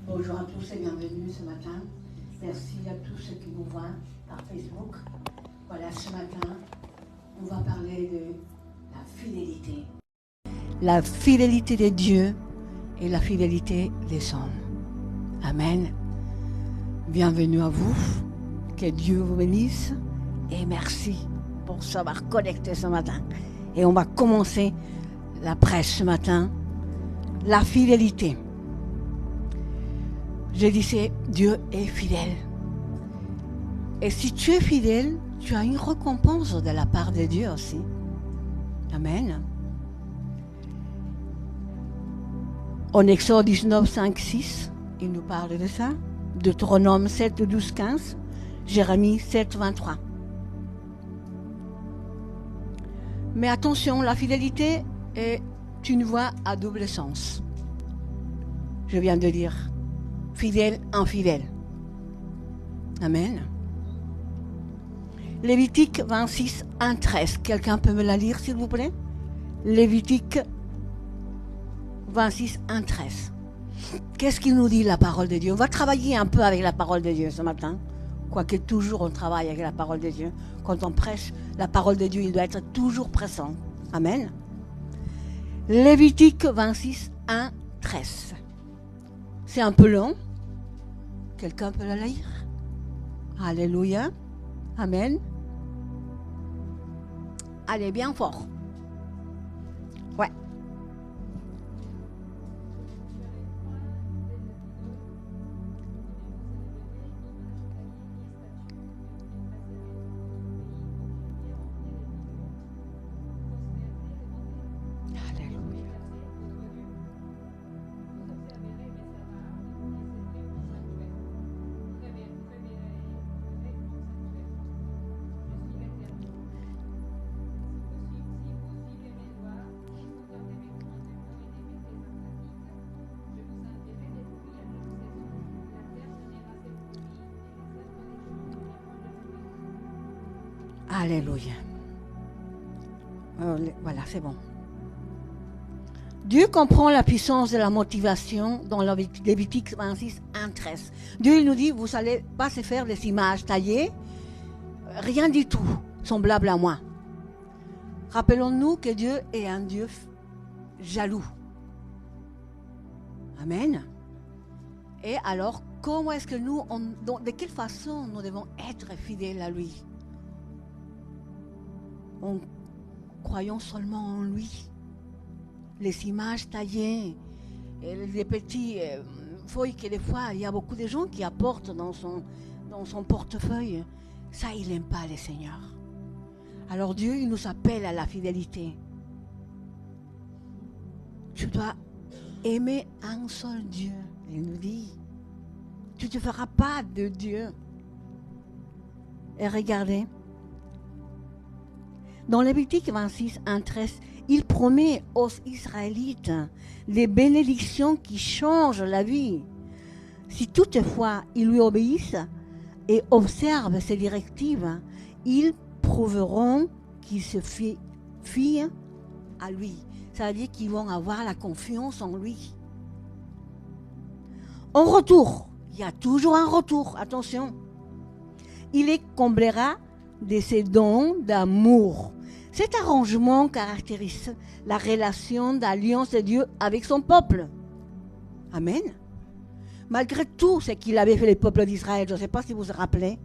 Bonjour à tous et bienvenue ce matin. Merci à tous ceux qui nous voient par Facebook. Voilà, ce matin, on va parler de la fidélité. La fidélité de Dieu et la fidélité des hommes. Amen. Bienvenue à vous. Que Dieu vous bénisse. Et merci pour s'avoir connecté ce matin. Et on va commencer la prêche ce matin. La fidélité. Je disais, Dieu est fidèle. Et si tu es fidèle, tu as une récompense de la part de Dieu aussi. Amen. En Exode 19, 5, 6, il nous parle de ça. Deutéronome 7, 12, 15. Jérémie 7, 23. Mais attention, la fidélité est une voie à double sens. Je viens de dire fidèle, infidèle. Amen. Lévitique 26, 1, 13. Quelqu'un peut me la lire, s'il vous plaît? Lévitique 26, 1, 13. Qu'est-ce qu'il nous dit, la parole de Dieu? On va travailler un peu avec la parole de Dieu ce matin. Quoique toujours on travaille avec la parole de Dieu. Quand on prêche la parole de Dieu, il doit être toujours présent. Amen. Lévitique 26, 1, 13. C'est un peu long. Quelqu'un peut la lire? Alléluia. Amen. Allez, bien fort. Ouais. Alléluia. Voilà, c'est bon. Dieu comprend la puissance de la motivation dans Lévitique 26, 1, 13. Dieu il nous dit, vous n'allez pas se faire des images taillées, rien du tout, semblable à moi. Rappelons-nous que Dieu est un Dieu jaloux. Amen. Et alors, comment est-ce que nous, de quelle façon nous devons être fidèles à lui? En croyant seulement en lui. Les images taillées, les petits feuilles que des fois, il y a beaucoup de gens qui apportent dans son portefeuille. Ça, il n'aime pas le Seigneur. Alors Dieu, il nous appelle à la fidélité. Tu dois aimer un seul Dieu. Il nous dit, tu ne te feras pas de Dieu. Et regardez, dans Lévitique 26, 1, 13, il promet aux Israélites des bénédictions qui changent la vie. Si toutefois ils lui obéissent et observent ses directives, ils prouveront qu'ils se fient à lui. Ça veut dire qu'ils vont avoir la confiance en lui. En retour, il y a toujours un retour, attention. Il les comblera de ses dons d'amour. Cet arrangement caractérise la relation d'alliance de Dieu avec son peuple. Amen. Malgré tout ce qu'il avait fait le peuple d'Israël, je ne sais pas si vous vous rappelez,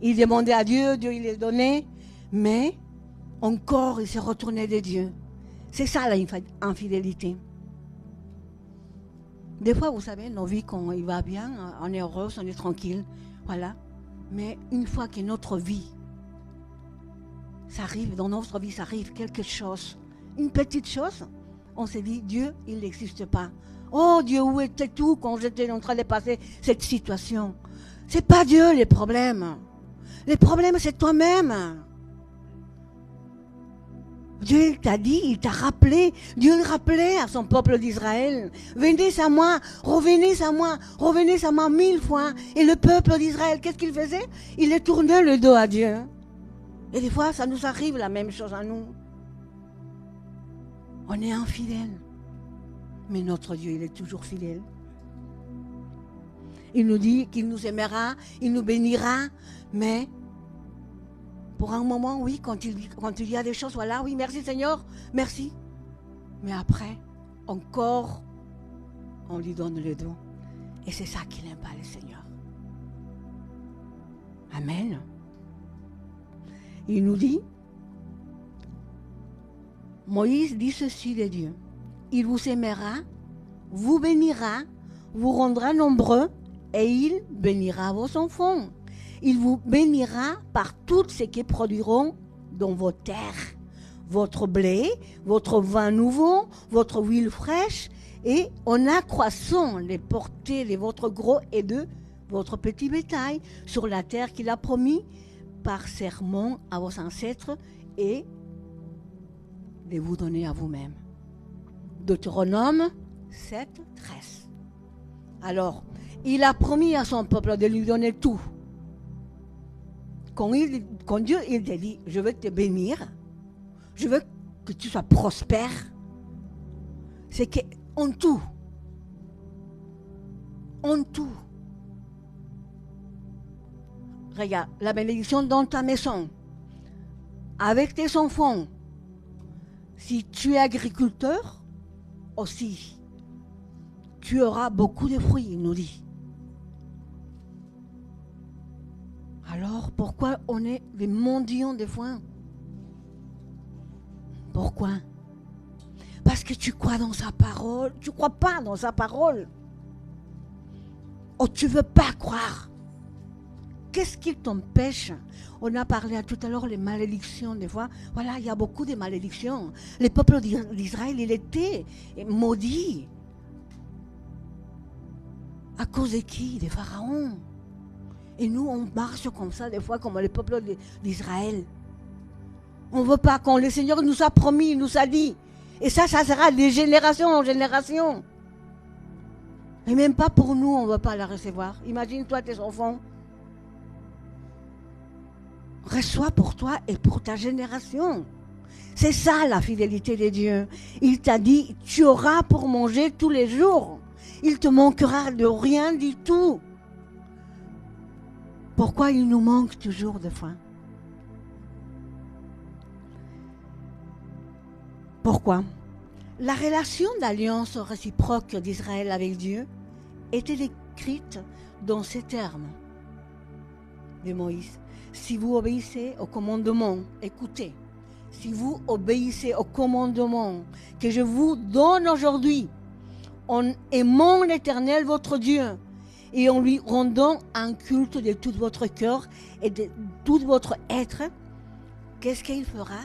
il demandait à Dieu, Dieu il les donnait, mais encore il se retournait de Dieu. C'est ça l'infidélité. Des fois, vous savez, nos vies, quand il va bien, on est heureux, on est tranquille, voilà. Mais une fois que notre vie, ça arrive, dans notre vie, ça arrive quelque chose, une petite chose, on se dit, Dieu, il n'existe pas. Oh Dieu, où était-tu quand j'étais en train de passer cette situation? C'est pas Dieu les problèmes. Les problèmes, c'est toi-même. Dieu t'a dit, il t'a rappelé, Dieu le rappelait à son peuple d'Israël. Venez à moi, revenez à moi, revenez à moi 1000 fois. Et le peuple d'Israël, qu'est-ce qu'il faisait? Il tournait le dos à Dieu. Et des fois, ça nous arrive la même chose à nous. On est infidèle. Mais notre Dieu, il est toujours fidèle. il nous dit qu'il nous aimera, il nous bénira, mais pour un moment, oui, quand il y a des choses, voilà, oui, merci Seigneur, merci. Mais après, encore, on lui donne le dos. Et c'est ça qu'il n'aime pas, le Seigneur. Amen. Il nous dit, Moïse dit ceci de Dieu. Il vous aimera, vous bénira, vous rendra nombreux et il bénira vos enfants. Il vous bénira par tout ce qui produiront dans vos terres. Votre blé, votre vin nouveau, votre huile fraîche et en accroissant les portées de votre gros et de votre petit bétail sur la terre qu'il a promis par serment à vos ancêtres et de vous donner à vous-même. Deutéronome 7, 13. Alors, il a promis à son peuple de lui donner tout. Quand Dieu il te dit, je veux te bénir, je veux que tu sois prospère, c'est qu'en tout, regarde, la bénédiction dans ta maison, avec tes enfants, si tu es agriculteur, aussi, tu auras beaucoup de fruits, il nous dit. Alors, pourquoi on est des mendiants des fois? Pourquoi? Parce que tu crois dans sa parole, tu ne crois pas dans sa parole. Ou tu ne veux pas croire. Qu'est-ce qui t'empêche? On a parlé tout à l'heure des malédictions des fois. Voilà, il y a beaucoup de malédictions. Le peuple d'Israël, il était maudit. À cause de qui? Des pharaons. Et nous, on marche comme ça des fois, comme le peuple d'Israël. On ne veut pas, quand le Seigneur nous a promis, il nous a dit. Et ça sera de génération en génération. Et même pas pour nous, on ne veut pas la recevoir. Imagine-toi tes enfants. Reçois pour toi et pour ta génération. C'est ça la fidélité de Dieu. Il t'a dit, tu auras pour manger tous les jours. Il te manquera de rien du tout. Pourquoi il nous manque toujours de faim? Pourquoi? La relation d'alliance réciproque d'Israël avec Dieu était décrite dans ces termes de Moïse. Si vous obéissez au commandement, écoutez, si vous obéissez au commandement que je vous donne aujourd'hui, en aimant l'Éternel votre Dieu et en lui rendant un culte de tout votre cœur et de tout votre être, qu'est-ce qu'il fera?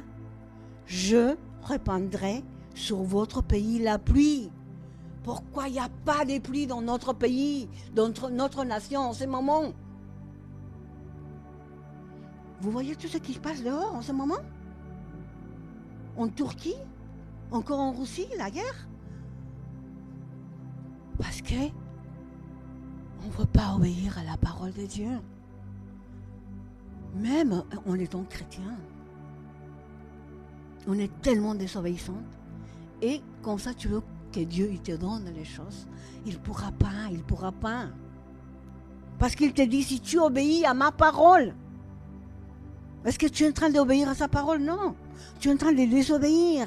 Je répandrai sur votre pays la pluie. Pourquoi il n'y a pas de pluie dans notre pays, dans notre nation en ce moment? Vous voyez tout ce qui se passe dehors en ce moment? En Turquie? Encore en Russie, la guerre? Parce que on ne veut pas obéir à la parole de Dieu. Même en étant chrétien. On est tellement désobéissante. Et comme ça, tu veux que Dieu il te donne les choses. Il ne pourra pas. Parce qu'il te dit, si tu obéis à ma parole, est-ce que tu es en train d'obéir à sa parole? Non. Tu es en train de désobéir.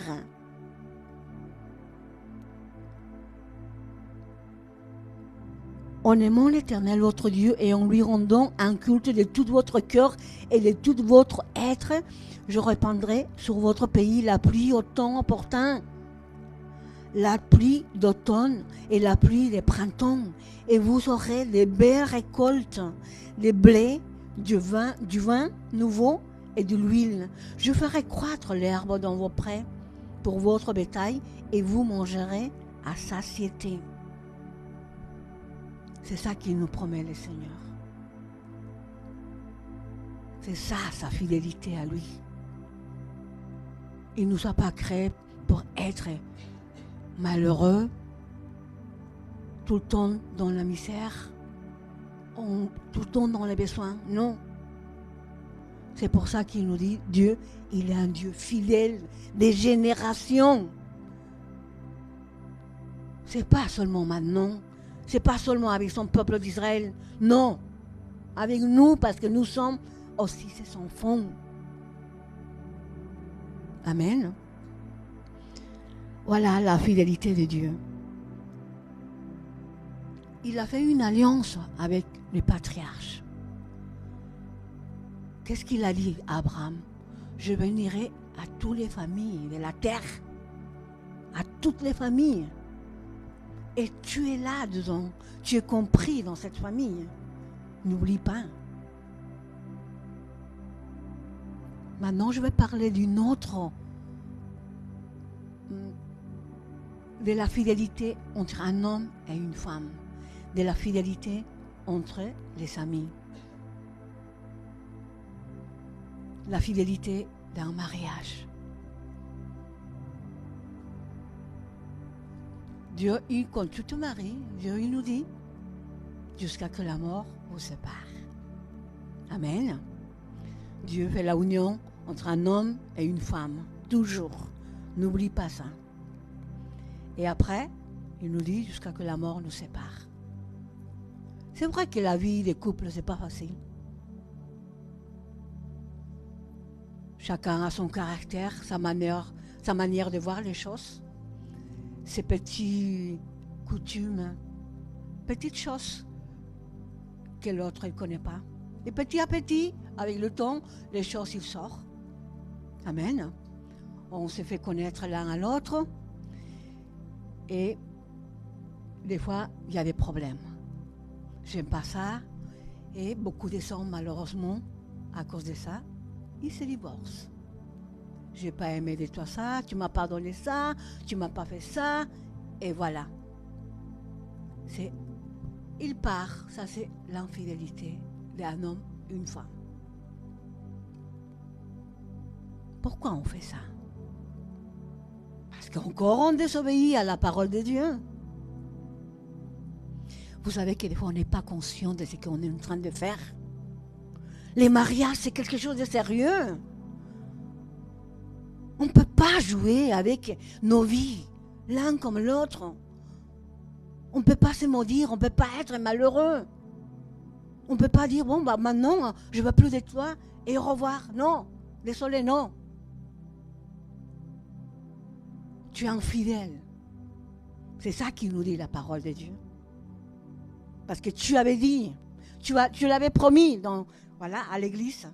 En aimant l'Éternel, votre Dieu, et en lui rendant un culte de tout votre cœur et de tout votre être, je répandrai sur votre pays la pluie au temps opportun, la pluie d'automne et la pluie de printemps, et vous aurez de belles récoltes, des blés, du vin nouveau et de l'huile. Je ferai croître l'herbe dans vos prés pour votre bétail, et vous mangerez à satiété. C'est ça qu'il nous promet le Seigneur. C'est ça sa fidélité à lui. Il ne nous a pas créés pour être malheureux, tout le temps dans la misère, tout le temps dans les besoins. Non. C'est pour ça qu'il nous dit, Dieu, il est un Dieu fidèle des générations. C'est pas seulement maintenant, C'est pas seulement avec son peuple d'Israël. Non. Avec nous, parce que nous sommes aussi ses enfants. Amen. Voilà la fidélité de Dieu. Il a fait une alliance avec les patriarches. Qu'est-ce qu'il a dit à Abraham? Je bénirai à toutes les familles de la terre. À toutes les familles. Et tu es là dedans. Tu es compris dans cette famille. N'oublie pas. Maintenant, je vais parler d'une autre. De la fidélité entre un homme et une femme. De la fidélité entre les amis. La fidélité d'un mariage. Dieu, quand tu te maries, Dieu il nous dit, jusqu'à que la mort vous sépare. Amen. Dieu fait la union entre un homme et une femme, toujours. N'oublie pas ça. Et après, il nous dit jusqu'à que la mort nous sépare. C'est vrai que la vie des couples, c'est pas facile. Chacun a son caractère, sa manière de voir les choses, ses petites coutumes, petites choses que l'autre ne connaît pas. Et petit à petit, avec le temps, les choses ils sortent. Amen. On se fait connaître l'un à l'autre et des fois, il y a des problèmes. J'aime pas ça et beaucoup de gens, malheureusement, à cause de ça, ils se divorcent. J'ai pas aimé de toi ça, tu m'as pas donné ça, tu m'as pas fait ça, et voilà. Il part, ça c'est l'infidélité d'un homme, une femme. Pourquoi on fait ça? Parce qu'encore on désobéit à la parole de Dieu. Vous savez que des fois on n'est pas conscient de ce qu'on est en train de faire. Les mariages, c'est quelque chose de sérieux. On ne peut pas jouer avec nos vies, l'un comme l'autre. On ne peut pas se maudire, on ne peut pas être malheureux. On ne peut pas dire, bon, bah maintenant, je ne veux plus de toi et au revoir. Non, désolé, non. Tu es infidèle. C'est ça qui nous dit la parole de Dieu. Parce que tu avais dit, tu l'avais promis à l'église,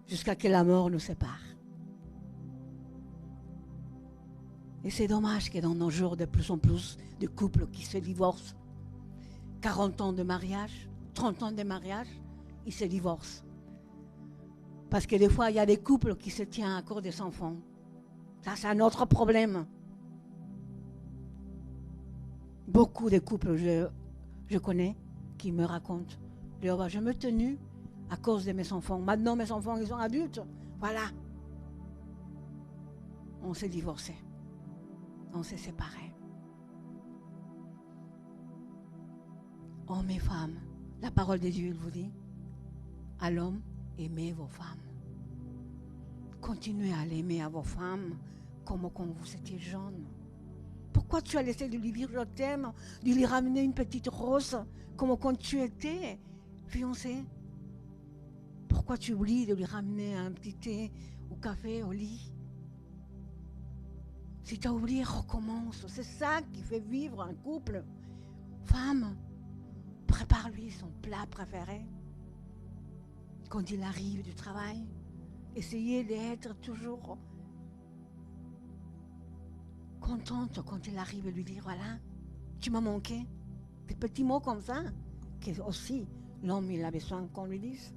jusqu'à que la mort nous sépare. Et c'est dommage que dans nos jours, de plus en plus de couples qui se divorcent, 40 ans de mariage, 30 ans de mariage, ils se divorcent. Parce que des fois, il y a des couples qui se tiennent à cause des enfants. Ça, c'est un autre problème. Beaucoup de couples, je connais, qui me racontent. Je me tenue à cause de mes enfants. Maintenant, mes enfants, ils sont adultes. Voilà. On s'est divorcé. On s'est séparés. Hommes et femmes, la parole de Dieu, il vous dit, à l'homme, aimez vos femmes. Continuez à l'aimer à vos femmes comme quand vous étiez jeunes. Pourquoi tu as laissé de lui dire je t'aime, de lui ramener une petite rose comme quand tu étais fiancé? Pourquoi tu oublies de lui ramener un petit thé au café, au lit? Si tu as oublié, recommence. C'est ça qui fait vivre un couple. Femme, prépare-lui son plat préféré. Quand il arrive du travail, essayez d'être toujours contente quand il arrive et lui dire voilà, tu m'as manqué. Des petits mots comme ça, que aussi l'homme il a besoin qu'on lui dise.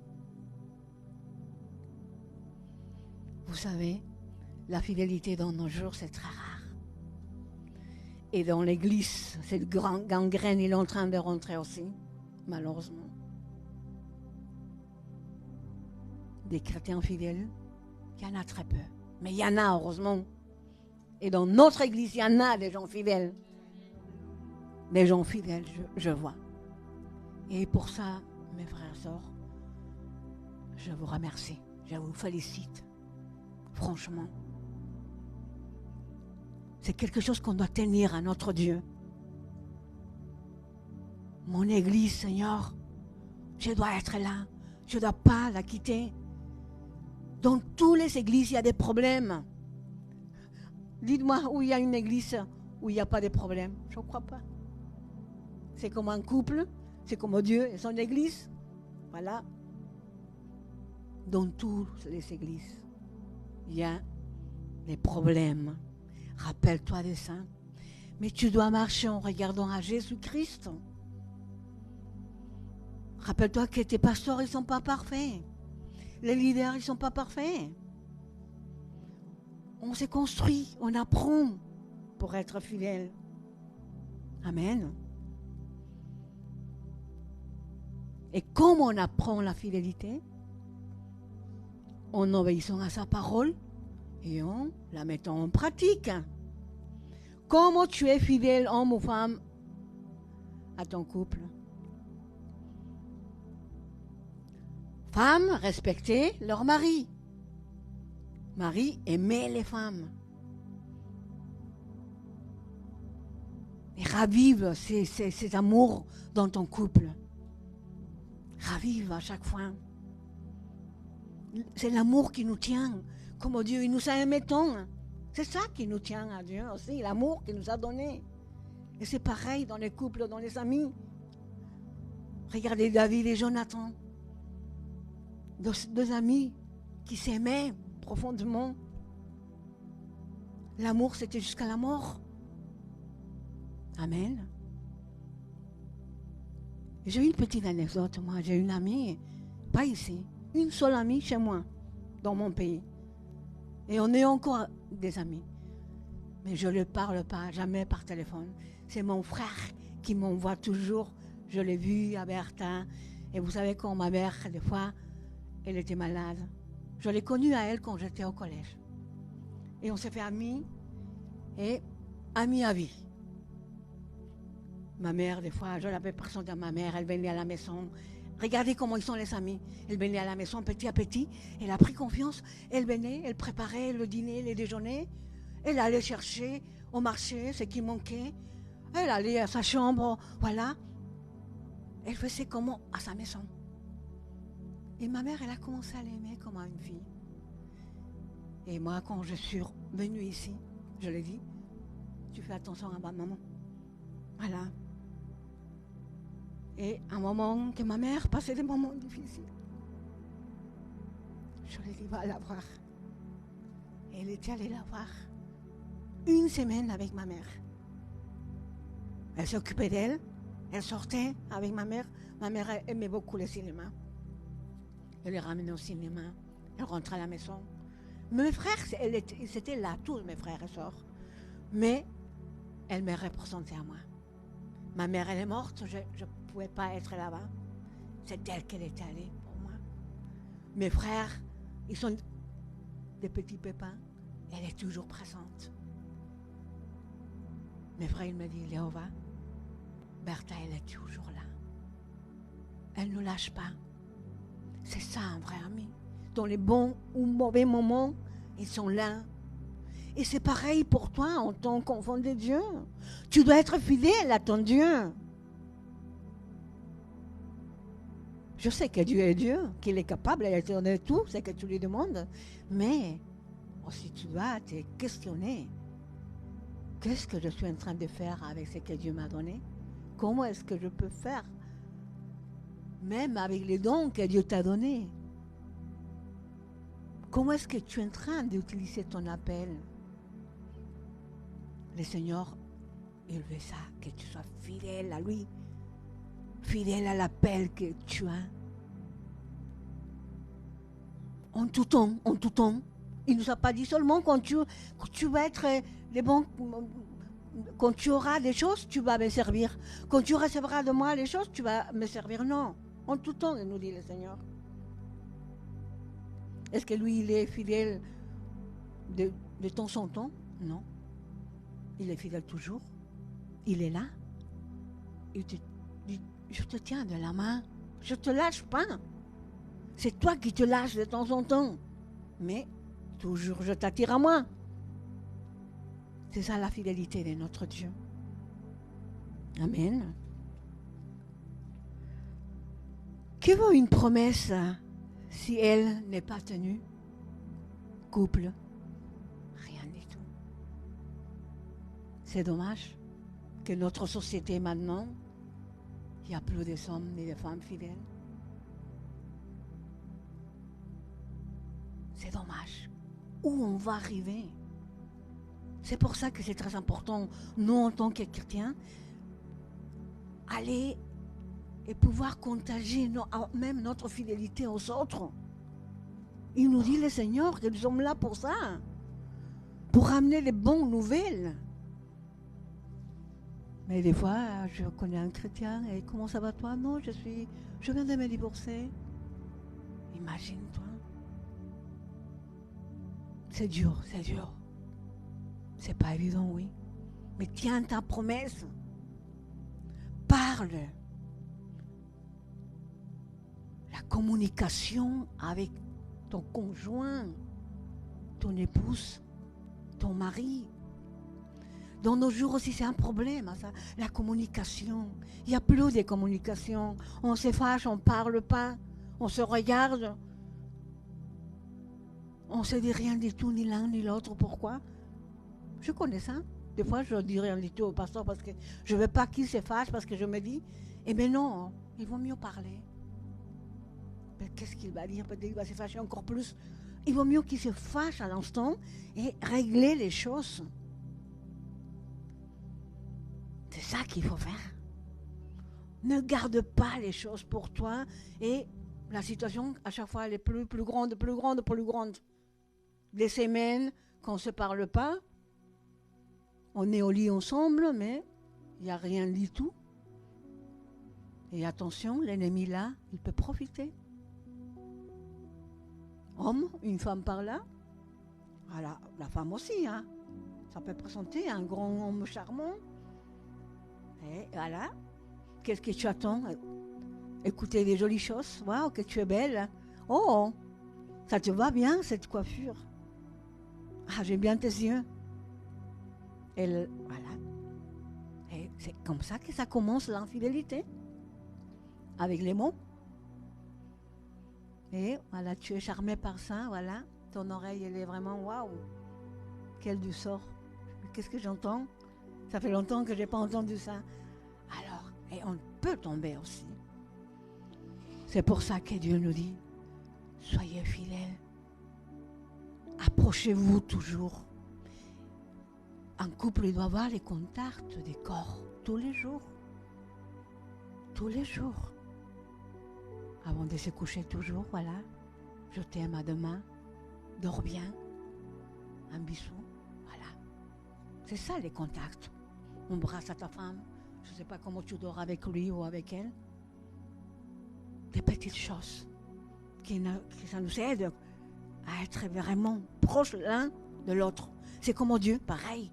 Vous savez, la fidélité dans nos jours, c'est très rare. Et dans l'église, cette grande gangrène, il est en train de rentrer aussi, malheureusement. Des chrétiens fidèles, il y en a très peu. Mais il y en a, heureusement. Et dans notre église, il y en a des gens fidèles. Des gens fidèles, je vois. Et pour ça, mes frères et sœurs, je vous remercie. Je vous félicite. Franchement. C'est quelque chose qu'on doit tenir à notre Dieu. Mon église, Seigneur, je dois être là. Je ne dois pas la quitter. Dans toutes les églises, il y a des problèmes. Dites-moi où il y a une église où il n'y a pas de problème. Je ne crois pas. C'est comme un couple, c'est comme Dieu et son église. Voilà. Dans toutes les églises, il y a des problèmes. Rappelle-toi de ça. Mais tu dois marcher en regardant à Jésus-Christ. Rappelle-toi que tes pasteurs, ils ne sont pas parfaits. Les leaders, ils ne sont pas parfaits. On s'est construit, on apprend pour être fidèle. Amen. Et comment on apprend la fidélité? En obéissant à sa parole et en la mettant en pratique. Comment tu es fidèle, homme ou femme, à ton couple? Femmes, respectez leur mari. Mari, aimez les femmes. Et ravive cet amour dans ton couple. Ravive à chaque fois. C'est l'amour qui nous tient. Comme Dieu, il nous a aimés tant. C'est ça qui nous tient à Dieu aussi, l'amour qu'il nous a donné. Et c'est pareil dans les couples, dans les amis. Regardez David et Jonathan. Deux amis qui s'aimaient profondément. L'amour, c'était jusqu'à la mort. Amen. J'ai une petite anecdote, moi. J'ai une amie, pas ici, une seule amie chez moi, dans mon pays. Et on est encore des amis. Mais je ne lui parle pas, jamais par téléphone. C'est mon frère qui m'envoie toujours. Je l'ai vu à Bertha. Et vous savez, quand ma mère, des fois, elle était malade. Je l'ai connue à elle quand j'étais au collège. Et on s'est fait amis. Et amis à vie. Ma mère, des fois, je l'avais présenté à ma mère. Elle venait à la maison. Regardez comment ils sont les amis. Elle venait à la maison petit à petit. Elle a pris confiance. Elle venait, elle préparait le dîner, les déjeuners. Elle allait chercher au marché ce qui manquait. Elle allait à sa chambre, voilà. Elle faisait comment à sa maison. Et ma mère, elle a commencé à l'aimer comme à une fille. Et moi, quand je suis venue ici, je l'ai dit, tu fais attention à ma maman. Voilà. Et à un moment que ma mère passait des moments difficiles, je lui ai dit, va la voir. Et elle était allée la voir. Une semaine avec ma mère. Elle s'occupait d'elle. Elle sortait avec ma mère. Ma mère aimait beaucoup le cinéma. Elle les ramenait au cinéma. Elle rentrait à la maison. Mes frères, ils étaient là, tous mes frères et sœurs. Mais elle me représentait à moi. Ma mère, elle est morte. Je ne pouvais pas être là-bas. C'est elle qu'elle était allée pour moi. Mes frères, ils sont des petits pépins. Elle est toujours présente. Mes frères, ils me disent, Léova, Bertha, elle est toujours là. Elle ne lâche pas. C'est ça un vrai ami. Dans les bons ou mauvais moments, ils sont là. Et c'est pareil pour toi en tant qu'enfant de Dieu. Tu dois être fidèle à ton Dieu. Je sais que Dieu est Dieu, qu'il est capable de te donner tout ce que tu lui demandes. Mais aussi tu dois te questionner. Qu'est-ce que je suis en train de faire avec ce que Dieu m'a donné? Comment est-ce que je peux faire? Même avec les dons que Dieu t'a donnés. Comment est-ce que tu es en train d'utiliser ton appel? Le Seigneur, il veut ça, que tu sois fidèle à lui. Fidèle à l'appel que tu as. En tout temps, en tout temps. Il ne nous a pas dit seulement quand tu vas être les bons, quand tu auras des choses, tu vas me servir. Quand tu recevras de moi les choses, tu vas me servir. Non, en tout temps, nous dit le Seigneur. Est-ce que lui, il est fidèle de temps en temps? Non. Il est fidèle toujours. Il est là. Il te dit, je te tiens de la main. Je ne te lâche pas. C'est toi qui te lâches de temps en temps. Mais toujours, je t'attire à moi. C'est ça la fidélité de notre Dieu. Amen. Que vaut une promesse si elle n'est pas tenue? Couple, rien du tout. C'est dommage que notre société maintenant, il n'y a plus des hommes ni des femmes fidèles. C'est dommage. Où on va arriver? C'est pour ça que c'est très important, nous en tant que chrétiens, aller et pouvoir contagier même notre fidélité aux autres. Il nous dit le Seigneur que nous sommes là pour ça, pour amener les bonnes nouvelles. Mais des fois, je connais un chrétien et comment ça va toi? Non, je viens de me divorcer. Imagine-toi. C'est dur, c'est dur. C'est pas évident, oui. Mais tiens ta promesse. Parle. La communication avec ton conjoint, ton épouse, ton mari. Dans nos jours aussi, c'est un problème, ça, la communication. Il n'y a plus de communication. On se fâche, on ne parle pas, on se regarde. On ne se dit rien du tout, ni l'un ni l'autre. Pourquoi? Je connais ça. Des fois, je ne dis rien du tout au pasteur parce que je ne veux pas qu'il se fâche, parce que je me dis, eh bien non, il vaut mieux parler. Mais qu'est-ce qu'il va dire? Peut-être qu'il va se fâcher encore plus. Il vaut mieux qu'il se fâche à l'instant et régler les choses. C'est ça qu'il faut faire. Ne garde pas les choses pour toi et la situation, à chaque fois, elle est plus grande. Des semaines qu'on ne se parle pas, on est au lit ensemble, mais il n'y a rien du tout. Et attention, l'ennemi là, il peut profiter. Homme, une femme par là, voilà, la femme aussi, hein. Ça peut présenter un grand homme charmant. Et voilà, qu'est-ce que tu attends? Écouter des jolies choses. Waouh, que tu es belle. Oh, ça te va bien cette coiffure. Ah, j'aime bien tes yeux. Et voilà. Et c'est comme ça que ça commence l'infidélité. Avec les mots. Et voilà, tu es charmé par ça, voilà. Ton oreille, elle est vraiment waouh. Quelle douceur. Qu'est-ce que j'entends? Ça fait longtemps que je n'ai pas entendu ça. Alors, et on peut tomber aussi. C'est pour ça que Dieu nous dit, soyez fidèles. Approchez-vous toujours. Un couple doit avoir les contacts des corps tous les jours. Tous les jours. Avant de se coucher toujours, voilà. Je t'aime, à demain. Dors bien. Un bisou. Voilà. C'est ça les contacts. Embrasse à ta femme. Je ne sais pas comment tu dors avec lui ou avec elle. Des petites choses qui ça nous aide à être vraiment proches l'un de l'autre. C'est comme Dieu, pareil.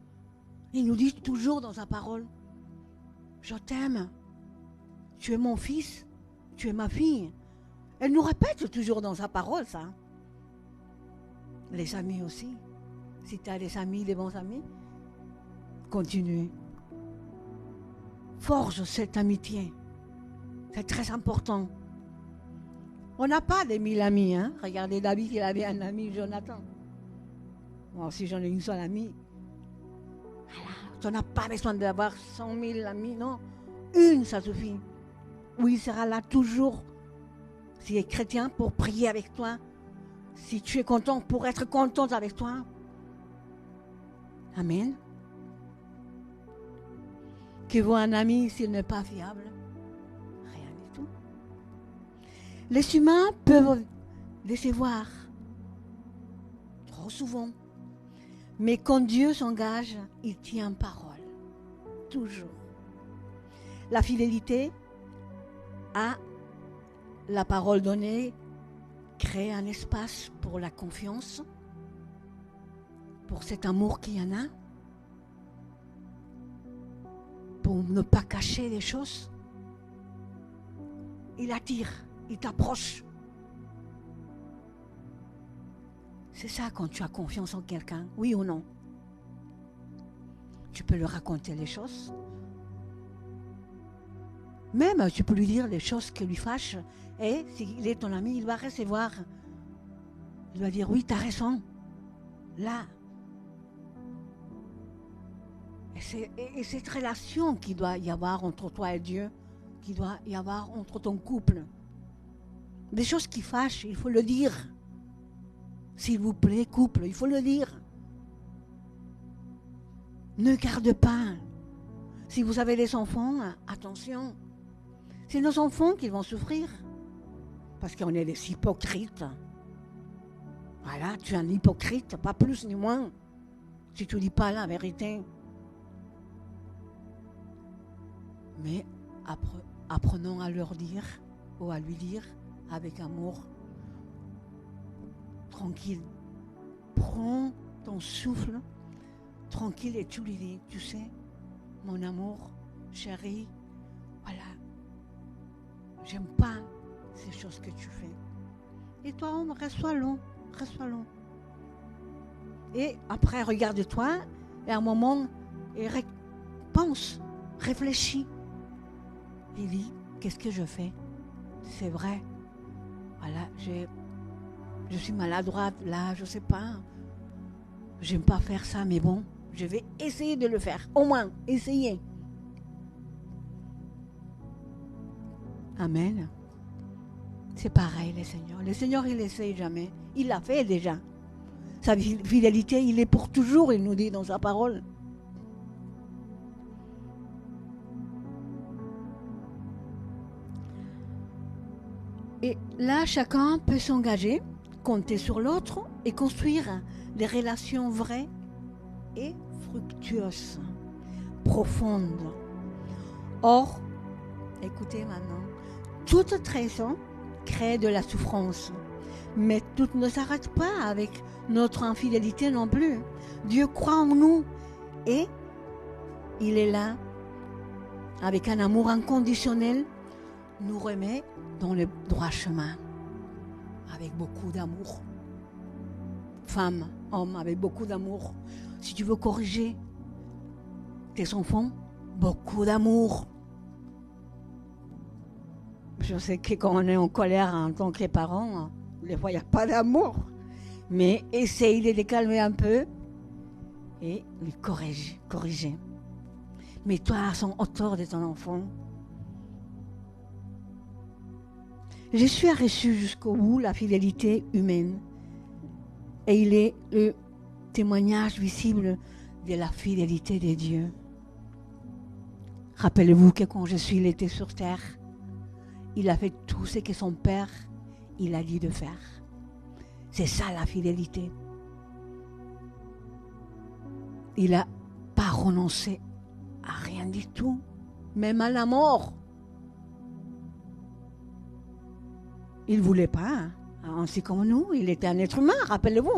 Il nous dit toujours dans sa parole, je t'aime, tu es mon fils, tu es ma fille. Elle nous répète toujours dans sa parole ça. Les amis aussi. Si tu as des amis, des bons amis, continue. Forge cette amitié. C'est très important. On n'a pas des 1000 amis. Hein? Regardez David, il avait un ami, Jonathan. Moi aussi, j'en ai une seule amie. Voilà. Tu n'as pas besoin d'avoir 100 000 amis, non. Une, ça suffit. Oui, il sera là toujours. S'il est chrétien, pour prier avec toi. Si tu es content, pour être contente avec toi. Amen. Que vaut un ami s'il n'est pas fiable? Rien du tout. Les humains peuvent décevoir trop souvent. Mais quand Dieu s'engage, il tient parole. Toujours. La fidélité à la parole donnée crée un espace pour la confiance, pour cet amour qu'il y en a, pour ne pas cacher les choses. Il attire, il t'approche. C'est ça quand tu as confiance en quelqu'un, oui ou non? Tu peux lui raconter les choses. Même, tu peux lui dire les choses qui lui fâchent. Et s'il est ton ami, il va recevoir. Il va dire, oui, tu as raison. Là. Et cette relation qu'il doit y avoir entre toi et Dieu, qu'il doit y avoir entre ton couple. Des choses qui fâchent, il faut le dire. S'il vous plaît, couple, il faut le dire. Ne garde pas. Si vous avez des enfants, attention. C'est nos enfants qui vont souffrir. Parce qu'on est des hypocrites. Voilà, tu es un hypocrite, pas plus ni moins. Si tu ne dis pas la vérité. Mais apprenons à leur dire, ou à lui dire, avec amour, tranquille. Prends ton souffle, tranquille, et tu lui dis, tu sais, mon amour, chéri, voilà, j'aime pas ces choses que tu fais. Et toi, homme, reste-toi long. Et après, regarde-toi, et à un moment, pense, réfléchis. Et dis, qu'est-ce que je fais? C'est vrai. Voilà, je suis maladroite, là, je sais pas. J'aime pas faire ça, mais bon, je vais essayer de le faire. Au moins, essayer. Amen. C'est pareil, le Seigneur. Le Seigneur, il n'essaye jamais. Il l'a fait déjà. Sa fidélité, il est pour toujours, il nous dit dans sa parole. Et là, chacun peut s'engager, compter sur l'autre et construire des relations vraies et fructueuses, profondes. Or, écoutez maintenant, toute trahison crée de la souffrance, mais tout ne s'arrête pas avec notre infidélité non plus. Dieu croit en nous et il est là avec un amour inconditionnel, nous remet dans le droit chemin, avec beaucoup d'amour. Femme, homme, avec beaucoup d'amour. Si tu veux corriger tes enfants, beaucoup d'amour. Je sais que quand on est en colère en tant que parents, des fois il n'y a pas d'amour. Mais essaye de les calmer un peu et lui corriger. Mets-toi à son hauteur de ton enfant. Jésus a reçu jusqu'au bout la fidélité humaine. Et il est le témoignage visible de la fidélité de Dieu. Rappelez-vous que quand Jésus il était sur terre, il a fait tout ce que son Père il a dit de faire. C'est ça la fidélité. Il n'a pas renoncé à rien du tout, même à la mort. Il ne voulait pas, ainsi comme nous. Il était un être humain, rappelez-vous,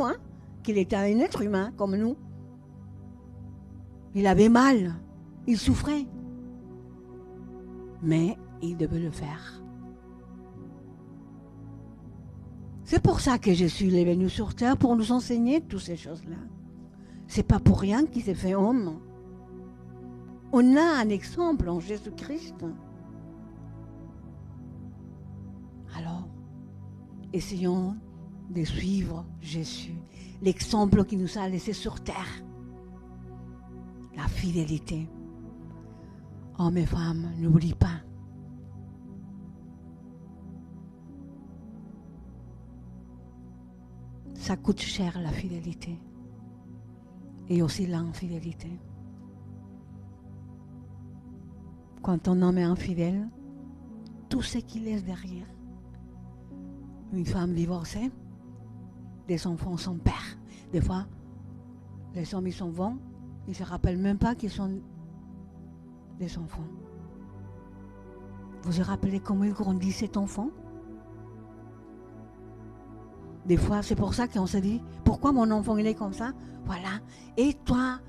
qu'il était un être humain comme nous. Il avait mal, il souffrait. Mais il devait le faire. C'est pour ça que Jésus est venu sur terre, pour nous enseigner toutes ces choses-là. C'est pas pour rien qu'il s'est fait homme. On a un exemple en Jésus-Christ. Alors, essayons de suivre Jésus, l'exemple qu'il nous a laissé sur terre. La fidélité. Hommes et femmes, n'oublie pas. Ça coûte cher la fidélité. Et aussi l'infidélité. Quand un homme est infidèle, tout ce qu'il laisse derrière. Une femme divorcée, des enfants sans père. Des fois, les hommes ils s'en vont, ils ne se rappellent même pas qu'ils sont des enfants. Vous vous rappelez comment il grandit cet enfant? Des fois, c'est pour ça qu'on se dit, pourquoi mon enfant il est comme ça? Voilà. Et toi,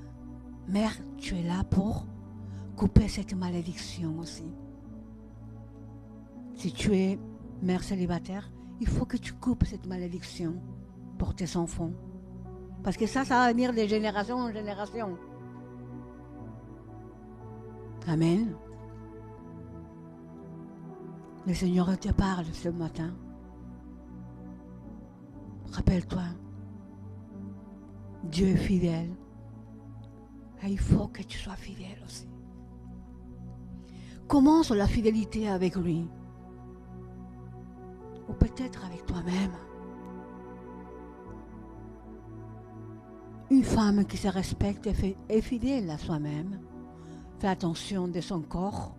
mère, tu es là pour couper cette malédiction aussi. Si tu es mère célibataire, il faut que tu coupes cette malédiction pour tes enfants. Parce que ça va venir de génération en génération. Amen. Le Seigneur te parle ce matin. Rappelle-toi, Dieu est fidèle. Et il faut que tu sois fidèle aussi. Commence la fidélité avec lui. Ou peut-être avec toi-même. Une femme qui se respecte est fidèle à soi-même. Fait attention de son corps.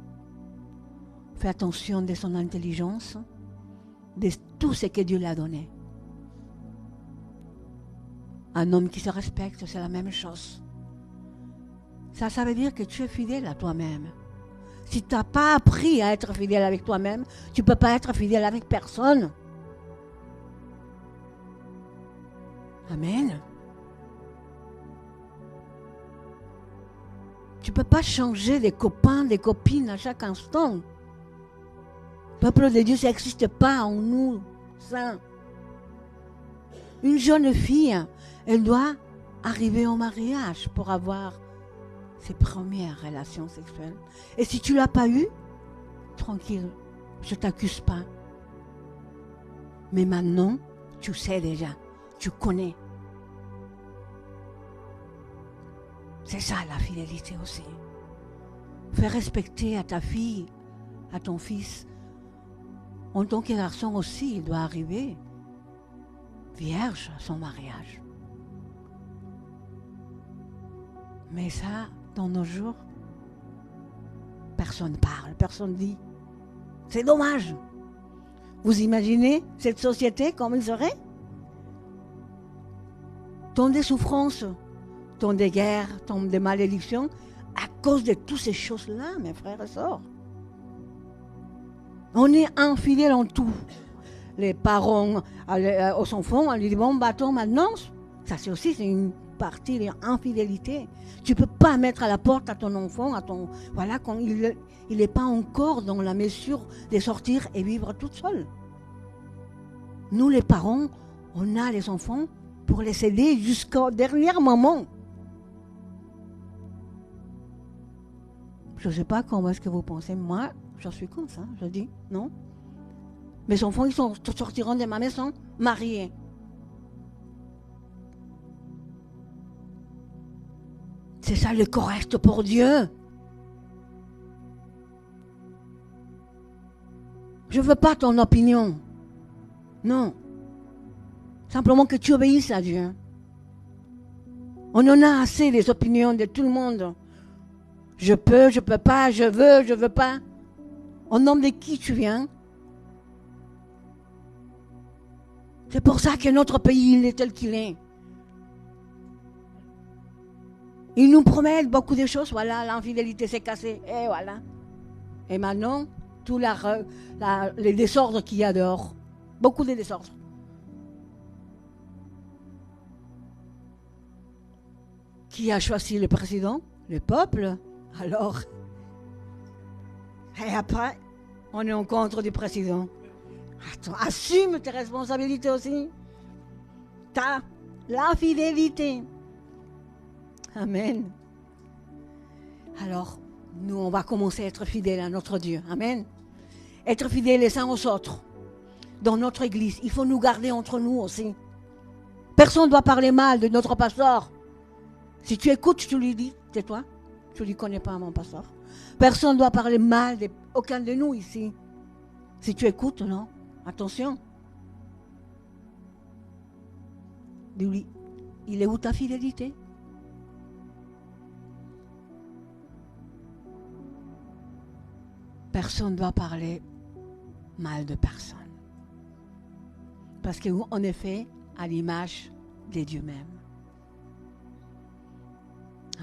Fait attention de son intelligence. De tout ce que Dieu lui a donné. Un homme qui se respecte, c'est la même chose. Ça veut dire que tu es fidèle à toi-même. Si tu n'as pas appris à être fidèle avec toi-même, tu ne peux pas être fidèle avec personne. Amen. Tu ne peux pas changer des copains, des copines à chaque instant. Le peuple de Dieu, ça n'existe pas en nous, saints. Une jeune fille, elle doit arriver au mariage pour avoir ses premières relations sexuelles. Et si tu ne l'as pas eu, tranquille, je ne t'accuse pas. Mais maintenant, tu sais déjà, tu connais. C'est ça la fidélité aussi. Faire respecter à ta fille, à ton fils. En tant que garçon aussi, il doit arriver vierge à son mariage. Mais ça, dans nos jours, personne parle, personne dit. C'est dommage. Vous imaginez cette société comme il serait? Tant de souffrances, tant de guerres, tant de malédictions, à cause de toutes ces choses-là, mes frères et sœurs. On est infidèles en tout. Les parents aux enfants, on lui dit, bon, bâton maintenant, ça c'est aussi une partie de l'infidélité. Tu ne peux pas mettre à la porte à ton enfant, voilà, quand il n'est pas encore dans la mesure de sortir et vivre toute seule. Nous, les parents, on a les enfants pour les aider jusqu'au dernier moment. Je ne sais pas comment est-ce que vous pensez. Moi, je suis comme ça, je dis, non. Mes enfants, ils sortiront de ma maison mariés. C'est ça le correct pour Dieu. Je ne veux pas ton opinion. Non. Simplement que tu obéisses à Dieu. On en a assez des opinions de tout le monde. Je peux pas, je veux pas. Au nom de qui tu viens? C'est pour ça que notre pays il est tel qu'il est. Ils nous promettent beaucoup de choses. Voilà, l'infidélité s'est cassée. Et voilà. Et maintenant, tout les désordres qu'il y a dehors. Beaucoup de désordres. Qui a choisi le président? Le peuple. Alors, et après, on est en contre du président. Attends, assume tes responsabilités aussi. T'as la fidélité. Amen. Alors, nous, on va commencer à être fidèles à notre Dieu. Amen. Être fidèles les uns aux autres. Dans notre église, il faut nous garder entre nous aussi. Personne ne doit parler mal de notre pasteur. Si tu écoutes, tu lui dis, tais-toi. Je ne lui connais pas, mon pasteur. Personne ne doit parler mal d'aucun de nous ici. Si tu écoutes, non. Attention. Dis-lui, il est où ta fidélité? Personne ne doit parler mal de personne. Parce qu'on est fait à l'image de Dieu même.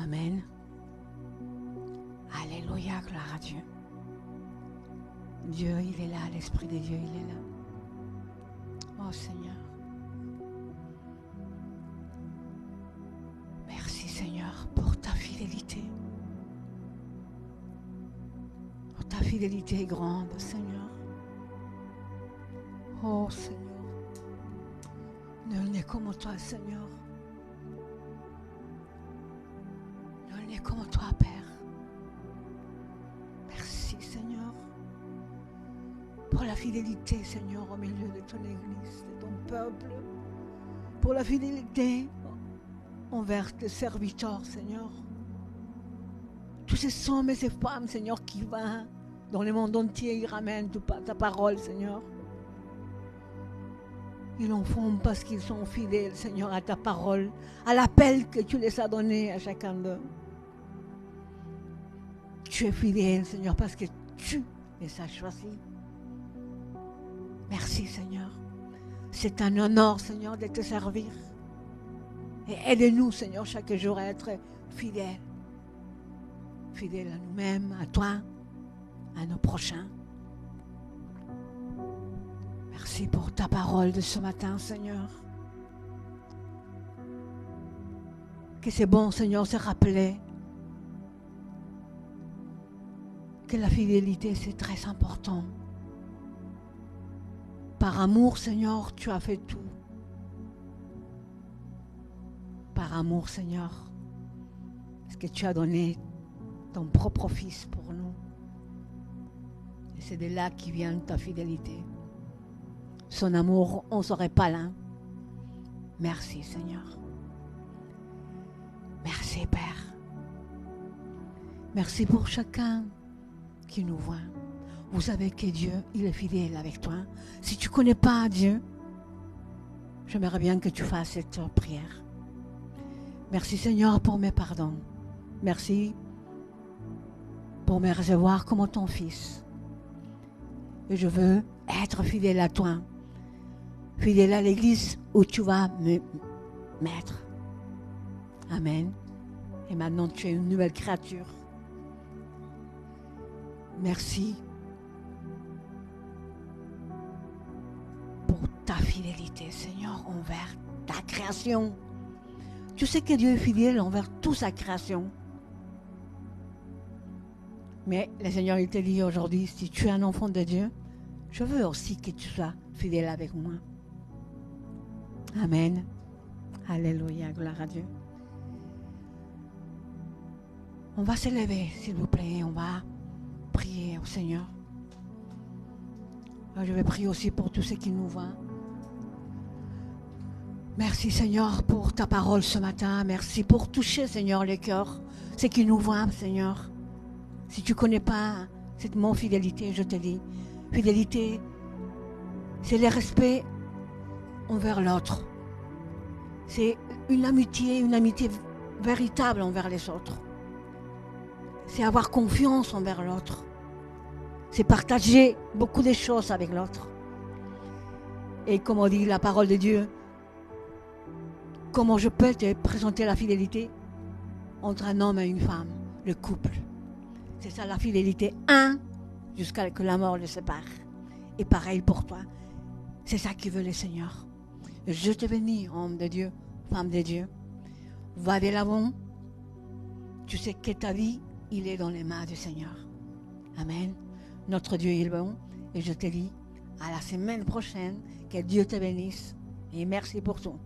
Amen. Alléluia, gloire à Dieu. Dieu, il est là, l'Esprit de Dieu, il est là. Oh Seigneur. Merci Seigneur pour ta fidélité. Oh, ta fidélité est grande, Seigneur. Oh Seigneur. Nul n'est comme toi, Seigneur. Nul n'est comme toi, Père. Merci Seigneur pour la fidélité, Seigneur, au milieu de ton Église, de ton peuple, pour la fidélité envers tes serviteurs, Seigneur. Tous ces hommes et ces femmes, Seigneur, qui vont dans le monde entier, ils ramènent ta parole, Seigneur. Ils en font parce qu'ils sont fidèles, Seigneur, à ta parole, à l'appel que tu les as donné à chacun d'eux. Tu es fidèle, Seigneur, parce que tu les as choisis. Merci, Seigneur. C'est un honneur, Seigneur, de te servir. Et aide-nous, Seigneur, chaque jour à être fidèles. Fidèles à nous-mêmes, à toi, à nos prochains. Merci pour ta parole de ce matin, Seigneur. Que c'est bon, Seigneur, se rappeler que la fidélité, c'est très important. Par amour, Seigneur, tu as fait tout. Par amour, Seigneur, parce que tu as donné ton propre Fils pour nous. Et c'est de là qui vient ta fidélité. Son amour, on ne serait pas là. Merci, Seigneur. Merci, Père. Merci pour chacun qui nous voit. Vous savez que Dieu, il est fidèle avec toi. Si tu ne connais pas Dieu, j'aimerais bien que tu fasses cette prière. Merci, Seigneur, pour mes pardons. Merci pour me recevoir comme ton Fils. Et je veux être fidèle à toi. Fidèle à l'Église où tu vas me mettre. Amen. Et maintenant, tu es une nouvelle créature. Merci pour ta fidélité, Seigneur, envers ta création. Tu sais que Dieu est fidèle envers toute sa création. Mais le Seigneur, il te dit aujourd'hui, si tu es un enfant de Dieu, je veux aussi que tu sois fidèle avec moi. Amen. Alléluia, gloire à Dieu. On va se lever, s'il vous plaît, on va prier au Seigneur. Je vais prier aussi pour tous ceux qui nous voient. Merci, Seigneur, pour ta parole ce matin. Merci pour toucher, Seigneur, les cœurs, ceux qui nous voient, Seigneur. Si tu ne connais pas cette mot fidélité, je te dis, fidélité, c'est le respect envers l'autre. C'est une amitié véritable envers les autres. C'est avoir confiance envers l'autre. C'est partager beaucoup de choses avec l'autre. Et comme on dit la parole de Dieu, comment je peux te présenter la fidélité entre un homme et une femme, le couple. C'est ça la fidélité, un, jusqu'à ce que la mort le sépare. Et pareil pour toi. C'est ça que veut le Seigneur. Je te bénis, homme de Dieu, femme de Dieu. Va de l'avant. Tu sais que ta vie, il est dans les mains du Seigneur. Amen. Notre Dieu il est bon. Et je te dis à la semaine prochaine. Que Dieu te bénisse. Et merci pour tout.